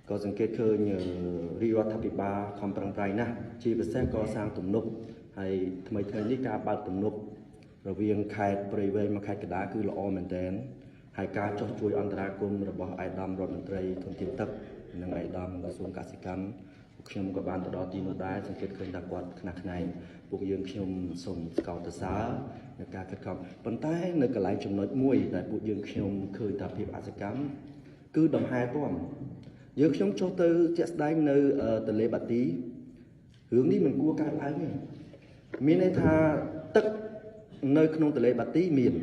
có dừng kết khơi nhờ ri rót thập ba không bằng trái na chỉ về xe có sang tụm nục hay thay thời ní ca bao tụm nục rồi viên khai bơi về mà khai cái đá cứ lọ mình đến hai ca cho chui anh ta cùng rồi bỏ ai đam rồi mình trai thôn tiền tập năng ai đam và xuống cả sĩ cắmខ្ញុំក៏បានទៅដល់ទីនោះដែរសង្កេតឃើញថាគាត់ខ្នះខ្នែងពួកយើងខ្ញុំសូមស្កោតសរនៅការខិតខំប៉ុន្តែនៅកន្លែងចំណុចមួយដែលពួកយើងខ្ញុំឃើញថាភាពអសកម្មគឺដំហែទាំយើងខ្ញុំចុះទៅជាក់ស្ដែងនៅទន្លេបាទីរឿងនេះមិនគួរកើតឡើងទេមានន័យថាទឹកនៅក្នុងទន្លេបាទីមាន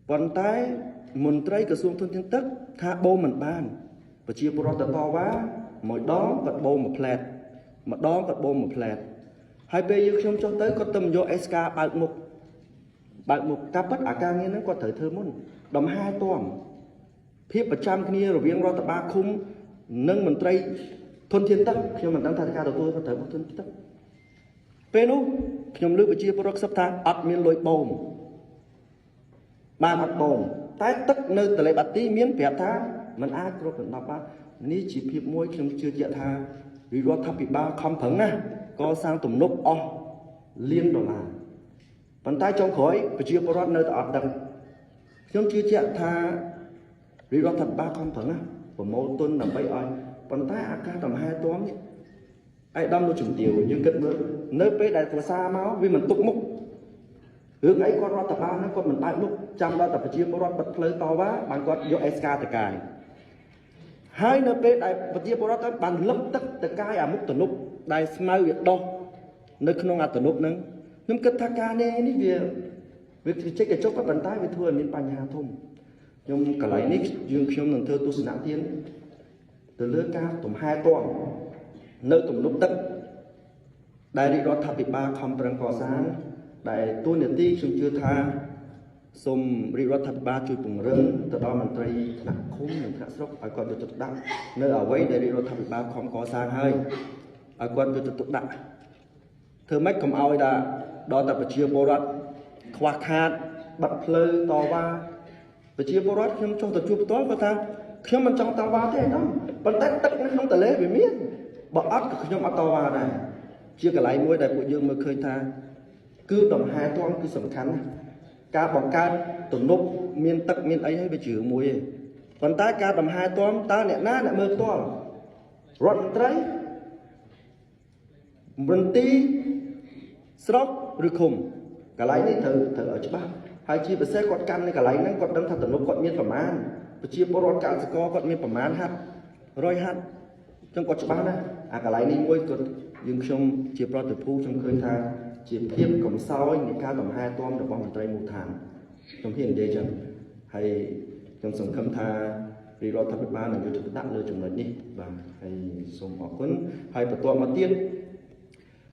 ប៉ុន្តែមន្ត្រីក្រសួងធនធានទឹកថាបូមមិនបានប្រជាពលរដ្ឋតវ៉ាមួយដងគាត់បូមមួយផ្លែតម្ដងគាត់បូមមួយផ្លែតហើយពេលយើងខ្ញុំចុះទៅគាត់ទៅយក SK បើកមុខការពិតអាការងារហ្នឹងគាត់ត្រូវធ្វើមុនដំហែទាំភាពប្រចាំគ្នារវាងរដ្ឋបាលឃុំនិងមន្ត្រីធនធានទឹកខ្ញុំមិនដឹងថាការទទួលខុសត្រូវរបស់ធនធានទឹកពេលនោះខ្ញុំលើកប្រជាពលរដ្ឋខ្សឹបថាអត់មានលុយបូមបានអត់បូមតែទឹកនៅទន្លេបាទីមានប្រាប់ថាมันអាចគ្របដណ្ដប់បាននេះជាភាពមួយខ្ញុំជឿជាក់ថាវិរដ្ឋាភិបាលខំប្រឹងណាស់កសាងទំនប់អស់លានដុល្លារប៉ុន្តែចុងក្រោយប្រជាពលរដ្ឋនៅតែអត់ដឹងខ្ញុំជឿជាក់ថាវិរដ្ឋាភិបាលខំប្រឹងណាស់ប្រមូលទុនដើម្បីឲ្យប៉ុន្តែអាការដំហែទាំនេះឯកឧត្តមលោកជំទាវយើងគិតមើលនៅពេលដែលប្រសាមកវាមិនទុកមុខរឿងអីគាត់រដ្ឋបាលហ្នឹងគាត់មិនបើកមុខចាំដល់តែប្រជាពលរដ្ឋបិទផ្លូវតវ៉ាបានគាត់យក SK ទៅកាយហើយនៅពេលដែលប្រជាពលរដ្ឋបានលឹកទឹកទៅកាយអាមុខទំនប់ដែលស្មៅវាដោះនៅក្នុងអាទំនប់ហ្នឹងខ្ញុំគិតថាការនេះវាចេញកញ្ចក់ក៏ប៉ុន្តែវាធ្វើឲ្យមានបញ្ហាធំខ្ញុំកន្លែងនេះខ្ញុំនឹងធ្វើទស្សនៈទានទៅលើការទំហែទាំនៅទំនប់ទឹកដែលរាជរដ្ឋាភិបាលខំប្រឹងកសាងដែលទូនាទីខ្ញុំជឿថាសូមរាជរដ្ឋាភិបាលជួយពង្រឹងទៅដល់មន្ត្រីថ្នាក់ឃុំនិងថ្នាក់ស្រុកឲ្យគាត់យកចិត្តដាក់នៅអ្វីដែលរាជរដ្ឋាភិបាលខំកសាងហើយឲ្យគាត់យកចិត្តដាក់ធ្វើម៉េចកុំឲ្យដល់តែប្រជាពលរដ្ឋខ្វះខាតបាត់ផ្លូវតវ៉ាប្រជាពលរដ្ឋខ្ញុំចង់ទៅជួបផ្ទាល់គាត់ថាខ្ញុំមិនចង់តវ៉ាទេហ្នឹងប៉ុន្តែទឹកនៅក្នុងទន្លេវាមានបើអត់ក៏ខ្ញុំអត់តវ៉ាដែរជាកន្លែងមួយដែលពួកយើងមើលឃើញថាគឺដំហែទាំគឺសំខាន់ណាស់ការបង្កើតទំនប់មានទឹកមានអីហើយវាជឿមួយទេប៉ុន្តែការដំហែទាំតើអ្នកណាអ្នកមើលផ្ទាល់រដ្ឋមន្ត្រីមន្ទីរស្រុកឬឃុំកន្លែងនេះត្រូវឲ្យច្បាស់ហើយជាពិសេសគាត់កាន់នៅកន្លែងហ្នឹងគាត់ដឹងថាទំនប់គាត់មានប្រមាណប្រជាពលរដ្ឋកសិករគាត់មានប្រមាណហាត់100ហាត់អញ្ចឹងគាត់ច្បាស់ណាស់អាកន្លែងនេះមួយគាត់យើងខ្ញុំជាប្រតិភូខ្ញុំឃើញថាជាភាពកំសោយនៃការដំហែទាំរបស់មន្ត្រីមូលដ្ឋានខ្ញុំហ៊ាននិយាយចឹងហើយខ្ញុំសង្ឃឹមថារាជរដ្ឋាភិបាលនឹងយកចិត្តទុកដាក់លើចំណុចនេះបាទហើយសូមអរគុណហើយបន្ទាប់មកទៀត